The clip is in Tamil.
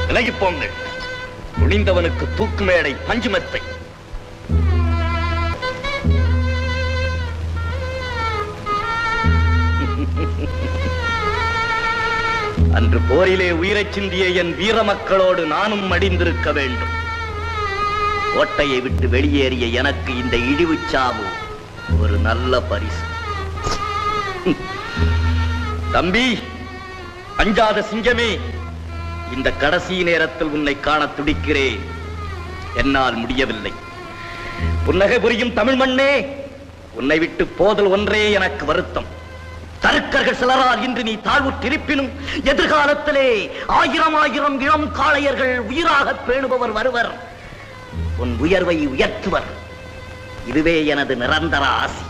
விலகி போங்கள். துணிந்தவனுக்கு தூக்கு மேடை பஞ்சுமெத்தை. அன்று போரிலே உயிரைச் சிந்திய என் வீர மக்களோடு நானும் மடிந்திருக்க வேண்டும். கோட்டையை விட்டு வெளியேறிய எனக்கு இந்த இழிவுச்சாவு ஒரு நல்ல பரிசு. தம்பி, அஞ்சாத சிங்கமே, இந்த கடைசி நேரத்தில் உன்னை காண துடிக்கிறேன். என்னால் முடியவில்லை. புன்னகை புரியும் தமிழ் மண்ணே, உன்னை விட்டு போதல் ஒன்றே எனக்கு வருத்தம். தருக்கர்கள் சிலரால் இன்று நீ தாழ்வுற்றிருப்பினும் எதிர்காலத்திலே ஆயிரம் ஆயிரம் இளம் காளையர்கள் உயிராக பேணுபவர் வருவர். உன் உயர்வை உயர்த்துவர். இதுவே எனது நிரந்தர ஆசி.